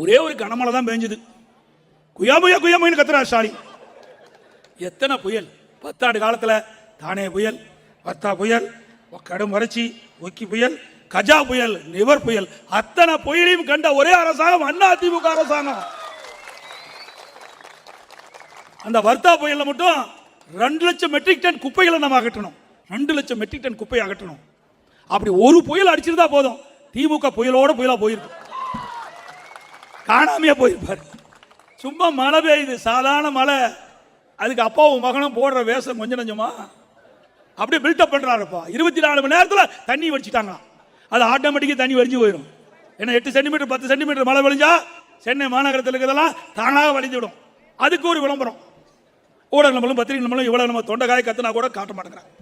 ஒரே ஒரு கனமழை தான் பெஞ்சது. குயாமுயா குயாமுன்னு கத்துறா ஸ்டாலின். எத்தனை புயல் 10 ஆண்டு காலத்தில். தானே புயல், வர்த்தா புயல், கடும் வறட்சி, ஒக்கி புயல், கஜா புயல், நிவர் புயல், அத்தனை புயலையும் கண்ட ஒரே அரசாங்கம் அதிமுக அரசாங்கம். அந்த வர்த்தா புயல்ல மட்டும் 2 லட்சம் மெட்ரிக் டன் குப்பைகளை நம்ம அகற்றணும். 2 லட்சம் மெட்ரிக் டன் குப்பை அகற்றணும். அப்படி ஒரு புயல் அடிச்சிருந்தா போதும், திமுக புயலோட புயலா போயிருக்கு, காணாமையா போயிருப்பாரு. சும்மா மழை பெய்யுது, சாதாரண மழை. அதுக்கு அப்பாவும் மகனும் போடுற வேஷம் கொஞ்சம் நஞ்சமா அப்படியே பில்டப் பண்றாருப்பா. 24 மணி நேரத்தில் தண்ணி வடிச்சிட்டாங்க. அது ஆட்டோமேட்டிக்காக தண்ணி வடிஞ்சு போயிடும். ஏன்னா 8 சென்டிமீட்டர் 10 சென்டிமீட்டர் மழை வழிஞ்சா சென்னை மாநகரத்தில் இருக்கிறதெல்லாம் தானாக வடிந்து விடும். அதுக்கு ஒரு விளம்பரம் ஊடக நம்மளும் பத்திரிகை நம்மளும் இவ்வளவு நம்ம தொண்டைக்காய் கத்துனா கூட காட்ட மாட்டேங்கிறாங்க.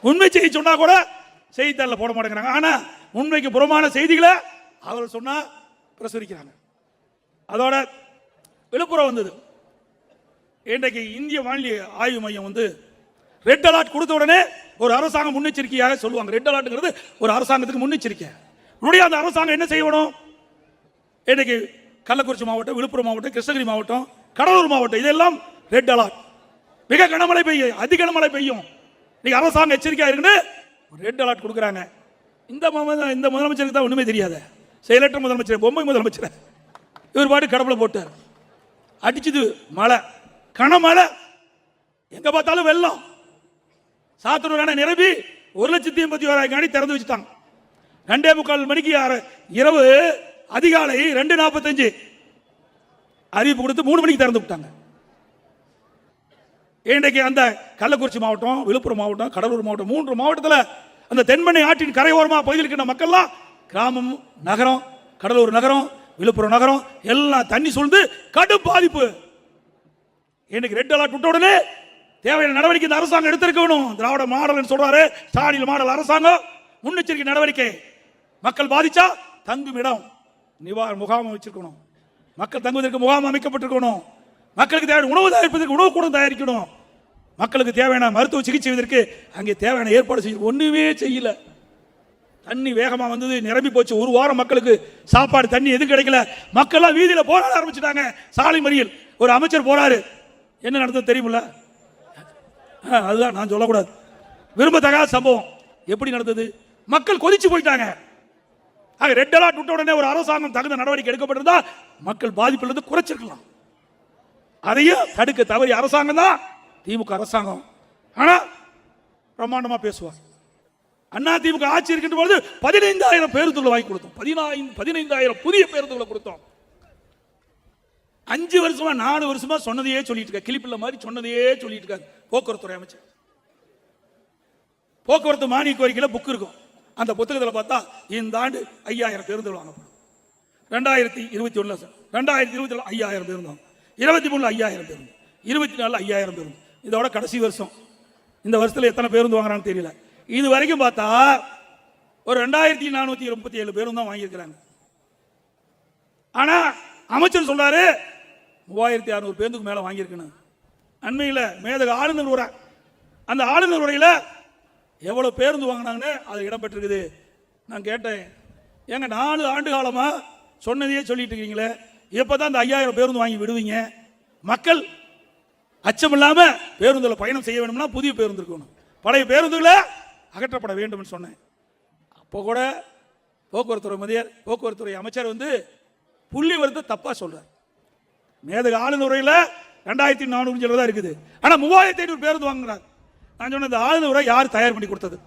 உண்மை செய்தி சொன்னா கூட செய்தித்தாளில் போட மாட்டேங்கிறாங்க. ஆனா உண்மைக்கு புறமான செய்திகளை அவர் சொன்னா பிரசுரிக்கிறாங்க. அதோட விழுப்புரம் வந்தது. இன்றைக்கு இந்திய வானிலை ஆய்வு மையம் வந்து ரெட் அலர்ட் கொடுத்த உடனே ஒரு அரசாங்க முன்னெச்சரிக்கையாக சொல்லுவாங்க. ரெட் அலர்ட்ங்கிறது ஒரு அரசாங்கத்துக்கு முன்னெச்சரிக்கை. அந்த அரசாங்கம் என்ன செய்யணும்? இன்றைக்கு கள்ளக்குறிச்சி மாவட்டம், விழுப்புரம் மாவட்டம், கிருஷ்ணகிரி மாவட்டம், கடலூர் மாவட்டம் இதெல்லாம் ரெட் அலர்ட். மிக கனமழை பெய்யும், அதி கனமழை பெய்யும். நீங்க அரசாங்கம் எச்சரிக்கையா இருக்குன்னு ரெட் அலர்ட் கொடுக்குறாங்க. இந்த முதலமைச்சருக்கு தான் ஒண்ணுமே தெரியாது. செயலற்ற முதலமைச்சர், பொம்மை முதலமைச்சர். இவர் பாட்டு கடவுளை போட்டார். அடிச்சது மழை, கனமழை, எங்க பார்த்தாலும் வெள்ளம். சாத்தூர் அணை நிரம்பி 1,81,000 காணி திறந்து வச்சுட்டாங்க. 2:45 மணிக்கு இரவு அதிகாலை 2:45 அறிவிப்பு கொடுத்து 3 மணிக்கு திறந்து விட்டாங்க. இன்றைக்கு அந்த கள்ளக்குறிச்சி மாவட்டம், விழுப்புரம் மாவட்டம், கடலூர் மாவட்டம் 3 மாவட்டத்தில் அந்த தென்பெண்ணை ஆற்றின் கரையோரமா பகுதியில் இருக்கிற மக்கள்லாம் கிராமம், நகரம், கடலூர் நகரம், விழுப்புரம் நகரம் எல்லாம் தண்ணி சூழ்ந்து கடும் பாதிப்பு. இன்னைக்கு ரெட் அலர்ட் விட்ட உடனே தேவையான நடவடிக்கை இந்த அரசாங்கம் எடுத்திருக்கணும். திராவிட மாடல் சொல்றாரு, ஸ்டாலின் மாடல் அரசாங்கம் முன்னெச்சரிக்கை நடவடிக்கை. மக்கள் பாதிச்சா தங்கும் இடம் நிவாரண முகாம் வச்சிருக்கணும். மக்கள் தங்குவதற்கு முகாம் அமைக்கப்பட்டிருக்கணும். மக்களுக்கு தேவையான உணவு தயாரிப்பதற்கு உணவு கூட தயாரிக்கணும். மக்களுக்கு தேவையான மருத்துவ சிகிச்சை செய்வதற்கு அங்கே தேவையான ஏற்பாடு செய்ய ஒண்ணுமே செய்யல. தண்ணி வேகமா வந்தது, நிரம்பி போச்சு. ஒரு வாரம் மக்களுக்கு சாப்பாடு தண்ணி எதுவும் கிடைக்கல. மக்கள் எல்லாம் வீதியில போராட ஆரம்பிச்சுட்டாங்க. சாலை மறியல். ஒரு அமைச்சர் போறாரு, என்ன நடந்தது தெரியுமில்ல? அதுதான் நான் சொல்லக்கூடாது, விரும்பத்தகாத சம்பவம். எப்படி நடந்தது? மக்கள் கொதிச்சு போயிட்டாங்க. ரெட் அலர்ட் விட்ட உடனே ஒரு அரசாங்கம் தகுந்த நடவடிக்கை எடுக்கப்பட்டிருந்தா மக்கள் பாதிப்பிலிருந்து குறைச்சிருக்கலாம். அதையும் தடுக்க தவறிய அரசாங்கம் தான் திமுக அரசாங்கம். ஆனா பிரமாண்டமா பேசுவார். அண்ணா திமுக ஆட்சி இருக்கின்ற பொழுது 15,000 பேருந்துகளை வாங்கி கொடுத்தோம். 15,000 புதிய பேருந்துகளை கொடுத்தோம். 5 வருஷமா 4 வருஷமா சொன்னதையே சொல்லிட்டு இருக்க, கிளிப்பிள்ள மாதிரி சொன்னதையே சொல்லிட்டு இருக்காரு போக்குவரத்துறை அமைச்சர். போக்குவரத்து மானிய கோரிக்கையில புக் இருக்கும். அந்த புத்தகத்தில் பார்த்தா இந்த ஆண்டு 5,000 பேருந்துகள் வாங்கப்படும். 2021 2020 5,000 பேருந்து, 23 5,000 பேருந்து, 24 5,000 பேருந்து. இதோட கடைசி வருஷம். இந்த வருஷத்துல எத்தனை பேருந்து வாங்குறான்னு தெரியல. இது வரைக்கும் பார்த்தா ஒரு 2,437 பேருந்து தான் வாங்கியிருக்கிறாங்க. ஆனா அமைச்சர் சொல்றாரு 3,600 பேருந்துக்கு மேல வாங்கியிருக்கணும். அண்மையில் மேதக ஆளுநர் உரை, அந்த ஆளுநர் உரையில் எவ்வளவு பேருந்து வாங்கினாங்கன்னு அது இடம்பெற்றிருக்குது. நான் கேட்டேன், ஏங்க 4 ஆண்டு காலமா சொன்னதையே சொல்லிட்டு இருக்கீங்களே, எப்பதான் அந்த 5,000 பேருந்து வாங்கி விடுவீங்க? மக்கள் அச்சம் இல்லாம பேருந்துல பயணம் செய்ய வேணும்னா புதிய பேருந்து இருக்கணும், பழைய பேருந்துகளை அகற்றப்பட வேண்டும் சொன்னேன். அப்போ கூட போக்குவரத்துறை அமைச்சர் வந்து புள்ளி வரத்தை தப்பா சொல்றார். மேதக ஆளுநரையில் 2,400 தான் இருக்குது. ஆனா 3,500 பேருந்து வாங்குறாரு. நான் சொன்ன இந்த ஆளுநரை யார் தயார் பண்ணி கொடுத்தது?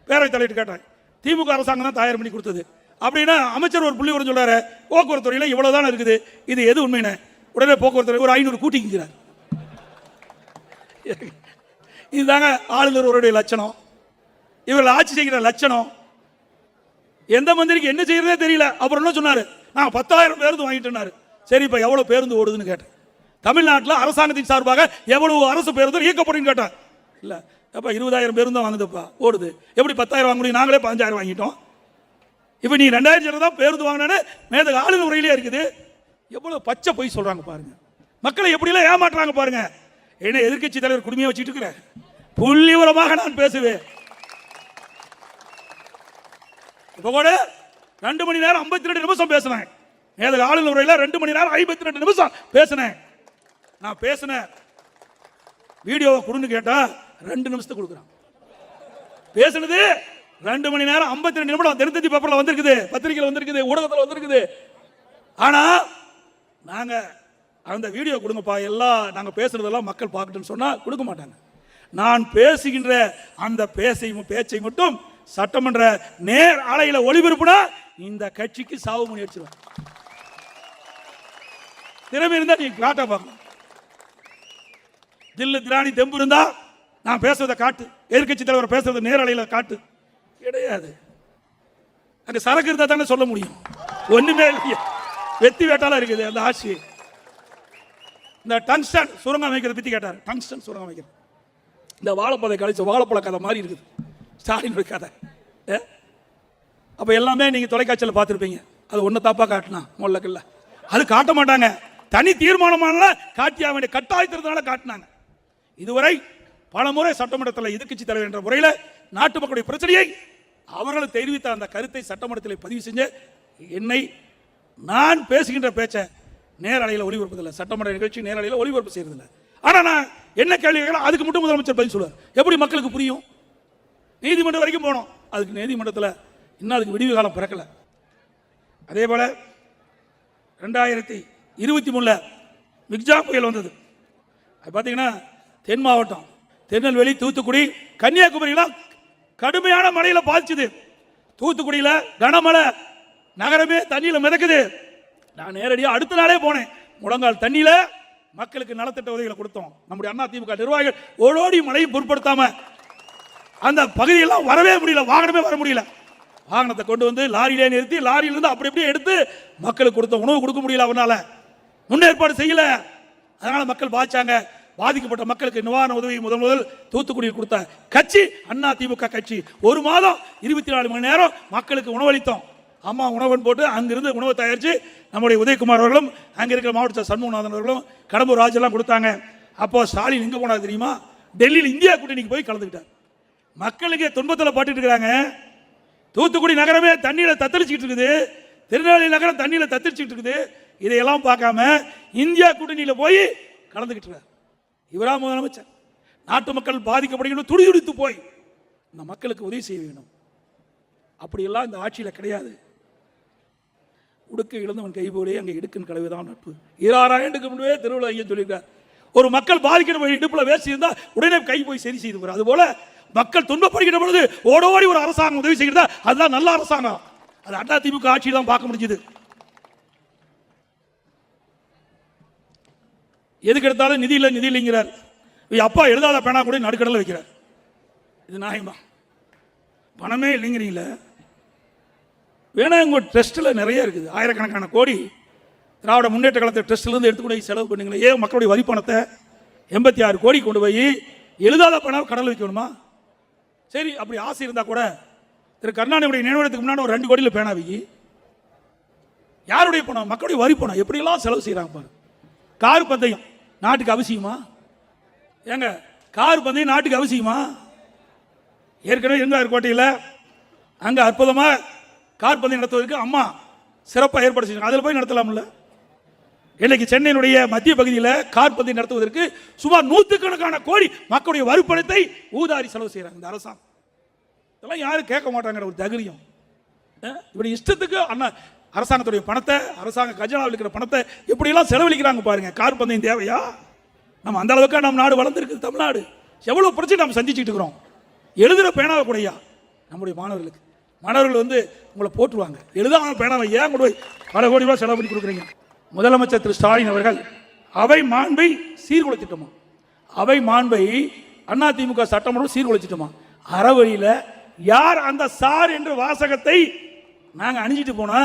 பேரவைத் தலைவர் கேட்டேன். திமுக அரசாங்கம் தான் தயார் பண்ணி கொடுத்தது. அப்படின்னா அமைச்சர் ஒரு புள்ளி வரும் சொல்றாரு, போக்குவரத்துறையில் இவ்வளவுதான் இருக்குது, இது எது உண்மைன்னு? உடனே போக்குவரத்துறை ஒரு 500 கூட்டிக்கிறார். இதுதாங்க ஆளுநருடைய லட்சணம், இவர்கள் ஆட்சி செய்கிற லட்சணம். எந்த மந்திரிக்கு என்ன செய்யறதே தெரியல. அப்புறம் என்ன சொன்னாரு, நான் 10,000 பேருந்து வாங்கிட்டேன்னாரு. சரி, இப்ப எவ்வளவு பேருந்து ஓடுதுன்னு கேட்டேன். தமிழ்நாட்டில் அரசாங்கத்தின் சார்பாக எவ்வளவு அரசு பேருந்து இயக்கப்படும் கேட்டார். இல்ல அப்ப 20,000 பேருந்து தான் வாங்குதுப்பா, ஓடுது. எப்படி 10,000 வாங்க முடியும்? நாங்களே 15,000 வாங்கிட்டோம். இப்ப நீ 2,000 தான் பேருந்து வாங்கினேன்னு மேதக ஆளுநர் உரையிலே இருக்குது. எவ்வளவு பச்சை போய் சொல்றாங்க பாருங்க. மக்களை எப்படிலாம் ஏமாற்றுறாங்க பாருங்க. என்ன எதிர்கட்சி தலைவர் குடுமையை வச்சுட்டு இருக்கிற புள்ளி விவரமாக நான் பேசுவேன். இப்ப கூட 2 மணி நேரம் 52 நிமிஷம் பேசுறேன். நேற்று ஆளுநர் உரையில் 2 மணி நேரம் 52 நிமிஷம் பேசினேன். நான் பேசினேன் வீடியோவை கொடுன்னு கேட்டா 2 நிமிஷத்துக்கு கொடுக்குறான். பேசுனது 2 மணி நேரம் 52 நிமிடம். தினத்தந்தி பேப்பர்ல வந்திருக்குது, பத்திரிகையில் வந்திருக்குது, ஊடகத்தில் வந்திருக்குது. ஆனா நாங்க அந்த வீடியோ கொடுங்கப்பா, எல்லாம் நாங்க பேசுறதெல்லாம் மக்கள் பார்க்கட்டும்னு சொன்னா கொடுக்க மாட்டாங்க. நான் பேசுகின்ற அந்த பேச்சை மட்டும் சட்டமன்ற நேர் அலையில ஒளிபரப்புனா இந்த கட்சிக்கு சாவு மணி அடிச்சிருவாங்க. திறமை இருந்தா நீங்க காட்ட பார்க்கணும். தில்லு திராணி தெம்பு இருந்தா நான் பேசுறதை காட்டு, எதிர்கட்சி தலைவர் பேசுறது நேரலையில காட்டு. கிடையாது. அங்க சரக்கு இருந்தா தானே சொல்ல முடியும். ஒண்ணுமே இல்லையா, வெத்தி வேட்டால இருக்குது அந்த ஆட்சி. இந்த டங்ஸ்டன் சுரங்கம் அமைக்கிறத பத்தி கேட்டார். டங்ஸ்டன் சுரங்கம் அமைக்கிறது இந்த வாழைப்பழத்தை கழிச்ச வாழைப்பழ கதை மாதிரி இருக்குது ஸ்டாலின் கதை. அப்ப எல்லாமே நீங்க தொலைக்காட்சியில் பார்த்துருப்பீங்க. அது ஒன்னு தப்பா காட்டினா முள்ளக்கல்ல அது காட்ட மாட்டாங்க. தனி தீர்மானமான காட்டிய வேண்டிய கட்டாயத்தினால காட்டினாங்க. இதுவரை பல முறை சட்டமன்றத்தில் எதிர்கட்சி தலைவர் என்ற முறையில் நாட்டு மக்களுடைய பிரச்சனையை அவர்கள் தெரிவித்த அந்த கருத்தை சட்டமன்றத்தில் பதிவு செஞ்ச என்னை நான் பேசுகின்ற பேச்சை நேரலையில் ஒளிபரப்பதில்லை, சட்டமன்ற நிகழ்ச்சி நேரலையில் ஒளிபரப்பு செய்யறதில்லை. ஆனால் நான் என்ன கேள்வி கேட்கலாம் அதுக்கு மட்டும் முதலமைச்சர் பதில் சொல்லுவார். எப்படி மக்களுக்கு புரியும்? நீதிமன்றம் வரைக்கும் போனோம், அதுக்கு நீதிமன்றத்தில் இன்னும் அதுக்கு விடிவு காலம் பிறக்கல. அதே போல 2023 மிக்ஜா புயல் வந்தது. அது பார்த்தீங்கன்னா தென் மாவட்டம் திருநெல்வேலி, தூத்துக்குடி, கன்னியாகுமரியெல்லாம் கடுமையான மழையில் பாதிச்சுது. தூத்துக்குடியில் கனமழை, நகரமே தண்ணியில் மிதக்குது. நான் நேரடியாக அடுத்த நாளே போனேன். முழங்கால் தண்ணியில மக்களுக்கு நலத்திட்ட உதவிகளை கொடுத்தோம். நம்முடைய அதிமுக நிர்வாகிகள் ஓடோடி மழையும் பொருட்படுத்தாம அந்த பகுதியெல்லாம் வரவே முடியல, வாகனமே வர முடியல. வாகனத்தை கொண்டு வந்து லாரியிலே நிறுத்தி லாரியிலிருந்து அப்படி அப்படியே எடுத்து மக்களுக்கு கொடுத்தோம். உணவு கொடுக்க முடியல, அவனால முன்னேற்பாடு செய்யல. அதனால மக்கள் பாதிச்சாங்க. பாதிக்கப்பட்ட மக்களுக்கு நிவாரண உதவி முதல் தூத்துக்குடியில் கொடுத்த கட்சி அதிமுக கட்சி. 1 மாதம் 24 மணி நேரம் மக்களுக்கு உணவளித்தோம். அம்மா உணவன் போட்டு அங்கிருந்து உணவை தயாரித்து நம்முடைய உதயகுமார் அவர்களும் அங்கே இருக்கிற மாவட்ட சண்முகநாதன் அவர்களும் கடம்பூர் ராஜெல்லாம் கொடுத்தாங்க. அப்போ ஸ்டாலின் எங்கே போனார் தெரியுமா? டெல்லியில் இந்தியா கூட்டணிக்கு போய் கலந்துக்கிட்டார். மக்களுக்கு துன்பத்தில் பாட்டுட்டு இருக்கிறாங்க. தூத்துக்குடி நகரமே தண்ணியில் தத்தளிச்சுட்டு இருக்குது, திருநெல்வேலி நகரம் தண்ணியில் தத்தளிச்சுட்டு இருக்குது. இதையெல்லாம் பார்க்காம இந்தியா கூட்டணியில் போய் கலந்துக்கிட்டு இருக்கார். இவரா முதலமைச்சர்? நாட்டு மக்கள் பாதிக்கப்படுகிற துடிதுடித்து போய் இந்த மக்களுக்கு உதவி செய்ய வேண்டும். அப்படியெல்லாம் இந்த ஆட்சியில் கிடையாது. உடுக்க இழந்தவன் கை போலே அங்கே இடுக்கின் கலவைதான் நட்பு. 26 ஆண்டுக்கு முன்பே திருவிழா ஐயன் சொல்லியிருக்கார். ஒரு மக்கள் பாதிக்கிற இடுப்புல வேசி இருந்தா உடனே கை போய் சரி செய்து போறார். அதுபோல மக்கள் துன்பப்படுகிற பொழுது ஓடோடி ஒரு அரசாங்கம் உதவி செய்கிறதா, அதுதான் நல்ல அரசாங்கம். அது அதிமுக ஆட்சி தான் பார்க்க முடிஞ்சது. எதுக்கு எடுத்தாலும் நிதி இல்லைங்கிறார். அப்பா எழுதாத பேனா கூட நடுக்கடல வைக்கிறார். இது நியாயமா? பணமே இல்லைங்கிறீங்கள. வேணா உங்க ட்ரஸ்ட்டில் நிறைய இருக்குது, ஆயிரக்கணக்கான கோடி திராவிட முன்னேற்ற கழகத்தை ட்ரஸ்ட்லேருந்து எடுத்து கூட செலவு பண்ணுங்களே. ஏன் மக்களுடைய வரி பணத்தை 86 கோடி கொண்டு போய் எழுதாத பணம் கடல் வைக்கணுமா? சரி, அப்படி ஆசை இருந்தால் கூட திரு கருணாநிதியுடைய நினைவிடத்துக்கு முன்னாடி ஒரு 2 கோடியில் பேனா வைக்கி. யாருடைய பணம்? மக்களுடைய வரி பணம். எப்படியெல்லாம் செலவு செய்கிறாங்க பாரு. கார் பந்தயம் நாட்டுக்கு அவசியமா? ஏங்க, கார் பந்தயம் நாட்டுக்கு அவசியமா? ஏற்கனவே இருந்தார் கோட்டையில், அங்கே அற்புதமாக கார் பந்தயம் நடத்துவதற்கு அம்மா சிறப்பாக ஏற்பாடு செஞ்சாங்க. அதில் போய் நடத்தலாம்ல. இன்னைக்கு சென்னையினுடைய மத்திய பகுதியில் கார் பந்தயம் நடத்துவதற்கு சுமார் 100கணக்கான கோடி மக்களுடைய வரிப்பணத்தை ஊதாரி செலவு செய்கிறாங்க இந்த அரசாங்கம். இதெல்லாம் யாரும் கேட்க மாட்டாங்கிற ஒரு தைரியம். இப்படி இஷ்டத்துக்கு அரசாங்கத்துடைய பணத்தை, அரசாங்க கஜனாவில் இருக்கிற பணத்தை எப்படியெல்லாம் செலவழிக்கிறாங்க பாருங்க. கார் பந்தயம் தேவையா? நம்ம அந்த அளவுக்கு நம்ம நாடு வளர்ந்துருக்கு. தமிழ்நாடு எவ்வளவு பிரச்சனை நம்ம சந்திச்சுட்டு இருக்கிறோம். எழுதுகிற பேனாவை கூடயா நம்முடைய மாணவர்கள் வந்து உங்களை போட்டுருவாங்க. எழுதாம பேனாவை ஏன் கூட பல கோடி ரூபாய் செலவு பண்ணி கொடுக்குறீங்க? முதலமைச்சர் திரு ஸ்டாலின் அவர்கள் அவை மாண்பை சீர்குலைச்சிட்டோமா? அவை மாண்பை அதிமுக சட்டமன்றம் சீர்குலைச்சிட்டோமா? அறவழியில் யார் அந்த சார் என்ற வாசகத்தை நாங்கள் அணிஞ்சிட்டு போனா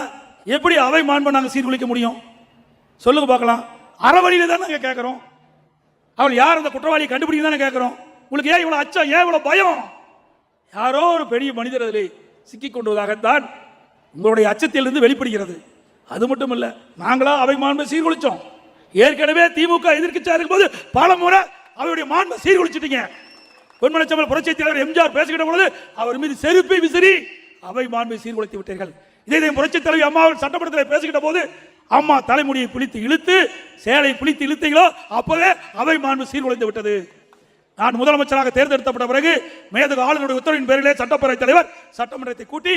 எப்படி அவை மாண்பை நாங்கள் சீர்குலைக்க முடியும்? சொல்லுங்க பார்க்கலாம். அறவழியில தான் நாங்கள் கேட்குறோம். அவள் யார் அந்த குற்றவாளியை கண்டுபிடிக்க தானே கேட்குறோம். உங்களுக்கு ஏன் இவ்வளோ அச்சம், ஏன் இவ்வளோ பயம்? யாரோ ஒரு பெரிய மனிதர் அதில் சிக்கிக் கொண்டுவதாகத்தான் உங்களுடைய அச்சத்திலிருந்து வெளிப்படுகிறது. அது மட்டும் இல்ல, நாங்களா அவை மாண்பை சீர்குலைச்சோம். ஏற்கனவே திமுக எதிர்க்கட்சியா இருக்கும்போது பல முறை அவருடைய மாண்பை சீர்குலைச்சிட்டீங்க. பொன்மனச்சம்பல் புரட்சி தலைவர் எம்ஜிஆர் பேசுகிற பொழுது அவர் மீது செருப்பை விசிறி அவை மாண்பை சீர்குலைத்து விட்டீர்கள். இதே புரட்சி தலைவி அம்மாவில் சட்டமன்றத்தில் பேசுகிற போது அம்மா தலைமுடியை பிடித்து இழுத்து சேலை பிடித்து இழுத்தீங்களோ அப்பவே அவை மாண்பு சீர்குலைந்து விட்டது. நான் முதலமைச்சராக தேர்ந்தெடுக்கப்பட்ட பிறகு மேதகு ஆளுநருடைய உத்தரவின் பேரிலே சட்டப்பேரவைத் தலைவர் சட்டமன்றத்தை கூட்டி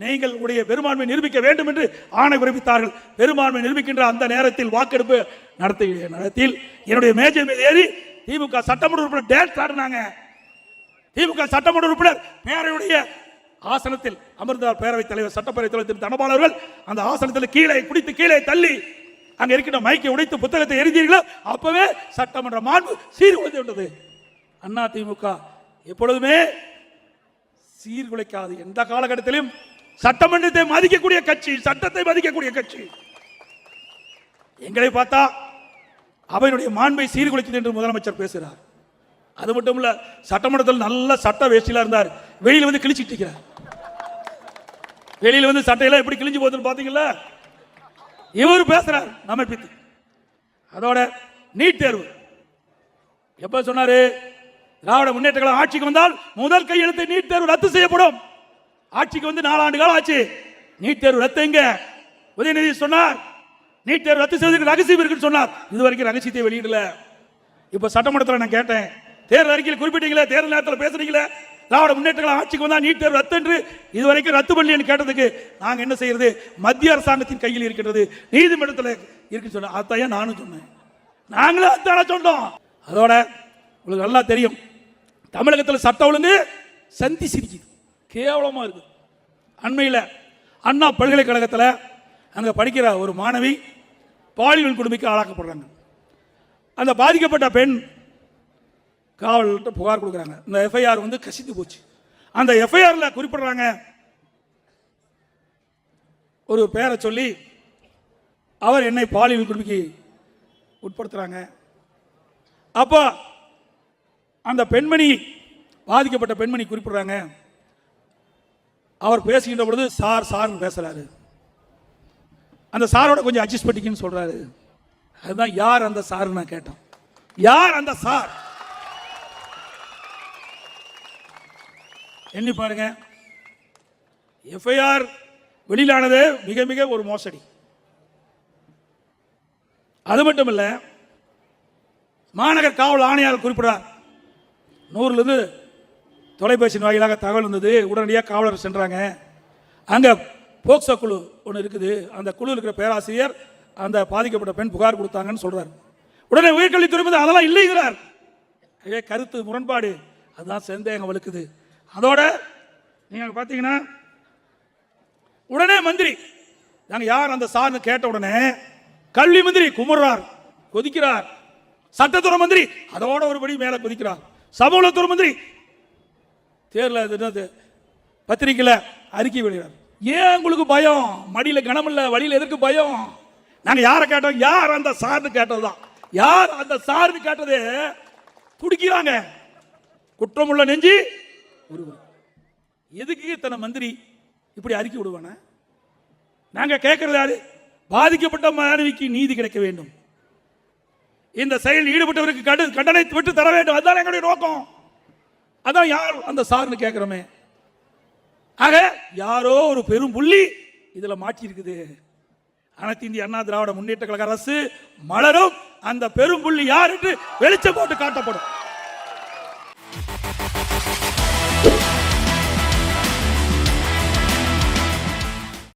நீங்கள் உடைய பெரும்பான்மை நிரூபிக்க வேண்டும் என்று ஆணை பிறப்பித்தார்கள். பெரும்பான்மை நிரூபிக்கின்ற அந்த நேரத்தில் வாக்கெடுப்பு நடத்திய நேரத்தில் என்னுடைய மேஜை மீது ஏறி திமுக சட்டமன்ற உறுப்பினர் டான்ஸ் ஆடினாங்க. திமுக சட்டமன்ற உறுப்பினர் பேரவையுடைய ஆசனத்தில் அமர்ந்தார். பேரவைத் தலைவர் சட்டப்பேரவைத் தலைவர் திரு தனபால் அவர்கள் அந்த ஆசனத்தில் கீழே பிடித்து கீழே தள்ளி அங்க இருக்கின்ற மைக்கை உடைத்து புத்தகத்தை எரிந்தீர்களோ அப்பவே சட்டமன்ற மாண்பு சீர்குலைந்து விட்டது. அண்ணா திமுக எப்பொழுதுமே சீர்குலைக்காது. எந்த காலகட்டத்திலும் சட்டமன்றத்தை மதிக்கக்கூடிய கட்சி, சட்டத்தை மதிக்கக்கூடிய கட்சி. எங்களை பார்த்தா அவையினுடைய மாண்பை சீர்குலைக்குது என்று முதலமைச்சர் பேசுகிறார். அது மட்டும் இல்ல, சட்டமன்றத்தில் நல்ல சட்ட வேஷ்டியில இருந்தார், வெளியில வந்து கிழிச்சிட்டு இருக்கிறார். வெளியில வந்து சட்டையெல்லாம் எப்படி கிழிஞ்சு போகுதுன்னு பாத்தீங்களா? இவர் பேசுறார் நம்மை பத்தி. அதோட நீட் தேர்வு எப்ப சொன்னாரு? திராவிட முன்னேற்ற கழகம் ஆட்சிக்கு வந்தால் முதல் கையெழுத்து நீட் தேர்வு ரத்து செய்யப்படும். ஆட்சிக்கு வந்து 4 ஆண்டு காலம் ஆச்சு, நீட் தேர்வு ரத்து எங்க? உதயநிதி சொன்னார் நீட் தேர்வு ரத்து செய்வதற்கு ரகசியம் இருக்குன்னு சொன்னார். இதுவரைக்கும் ரகசியத்தை வெளியிடல. இப்ப சட்டமன்றத்தில் நான் கேட்டேன், தேர்தல் அறிக்கையில் குறிப்பிட்டீங்களே, தேர்தல் நேரத்தில் பேசுறீங்களே, திராவிட முன்னேற்ற கழகம் ஆட்சிக்கு வந்தா நீட் தேர்வு ரத்து என்று இதுவரைக்கும் ரத்து பண்ணலன்னு கேட்டதுக்கு நாங்க என்ன செய்யறது? மத்திய அரசாங்கத்தின் கையில் இருக்கின்றது, நீதிமன்றத்தில் இருக்குன்னு சொன்ன. அதையும் நானும் சொன்னேன், நாங்களும் அதான சொன்னோம். அதோட உங்களுக்கு நல்லா தெரியும், தமிழகத்தில் சட்ட ஒழுங்கு சந்தி சிரிக்குது, கேவலமா இருக்கு. அண்மையில் அண்ணா பல்கலைக்கழகத்தில் அங்க படிக்கிற ஒரு மாணவி பாலியல் கொடுமைக்கு ஆளாக்கப்படுறாங்க. அந்த பாதிக்கப்பட்ட பெண் காவல்கிட்ட புகார் கொடுக்குறாங்க. இந்த எஃப்ஐஆர் வந்து கசிந்து போச்சு. அந்த எஃப்ஐஆர்ல குறிப்பிடுறாங்க, ஒரு பேரை சொல்லி அவர் என்னை பாலியல் கொடுமைக்கு உட்படுத்துறாங்க. அப்போ அந்த பெண்மணி, பாதிக்கப்பட்ட பெண்மணி குறிப்பிடுறாங்க, அவர் பேசுகின்ற பொழுது சார் சார் பேசுறாரு. அந்த சாரோட கொஞ்சம் அட்ஜஸ்ட் பண்ணிக்கன்னு சொல்றாரு. அதுதான் யார் அந்த சார் நான் கேட்டோம். யார் அந்த சார்? எண்ணி பாருங்க. எஃப்ஐஆர் வெளியிலானது மிக மிக ஒரு மோசடி. அது மட்டும் இல்ல, மாநகர் காவல் ஆணையாளர் குறிப்பிடார், 100 தொலைபேசி வாயிலாக தகவல் வந்தது. உடனடியாக காவலர் சென்றாங்க. அங்க போக்சோ குழு ஒன்று இருக்குது. அந்த குழு இருக்கிற பேராசிரியர் அந்த பாதிக்கப்பட்ட பெண் புகார் கொடுத்தாங்கன்னு சொல்றார். உடனே உயர்கல்வித்துறை வந்து அதெல்லாம் இல்லைங்கிறார். கருத்து முரண்பாடு, அதுதான் சந்தேகம் வலுக்குது. அதோட நீங்க பாத்தீங்கன்னா உடனே மந்திரி, நாங்க யார் அந்த சார்னு கேட்ட உடனே கல்வி மந்திரி குமுறார், கொதிக்கிறார். சட்டத்துறை மந்திரி அதோட ஒருபடி மேல கொதிக்கிறார். சமூகத்துறை மந்திரி தேர்தல் பத்திரிகையில் அறிக்கை வெளியிடார். ஏன் உங்களுக்கு பயம்? மடியில கனம் இல்ல, வழியில எதற்கு பயம்? நாங்க யாரை கேட்டோம்? யார் அந்த சார்னு கேட்டதுதான். யார் அந்த சார்னு கேட்டது துடிக்கிறாங்க. குற்றமுள்ள நெஞ்சி எதுக்கு இத்தனை மந்திரி இப்படி அறிக்கை விடுவான? நாங்க கேட்கறது யாரு? பாதிக்கப்பட்ட மாணவிக்கு நீதி கிடைக்க வேண்டும், இந்த செயலில் ஈடுபட்டவருக்கு கண்டனை விட்டு தர வேண்டும். அதுதான் எங்களுடைய நோக்கம். அதான் யார் அந்த சார்னு கேட்கிறோமே. ஆக யாரோ ஒரு பெரும் புள்ளி இதுல மாட்டி இருக்குது. அனைத்து இந்திய அண்ணா திராவிட முன்னேற்ற கழக அரசு மலரும். அந்த பெரும் புள்ளி யார் என்று வெளிச்சம் போட்டு காட்டப்படும்.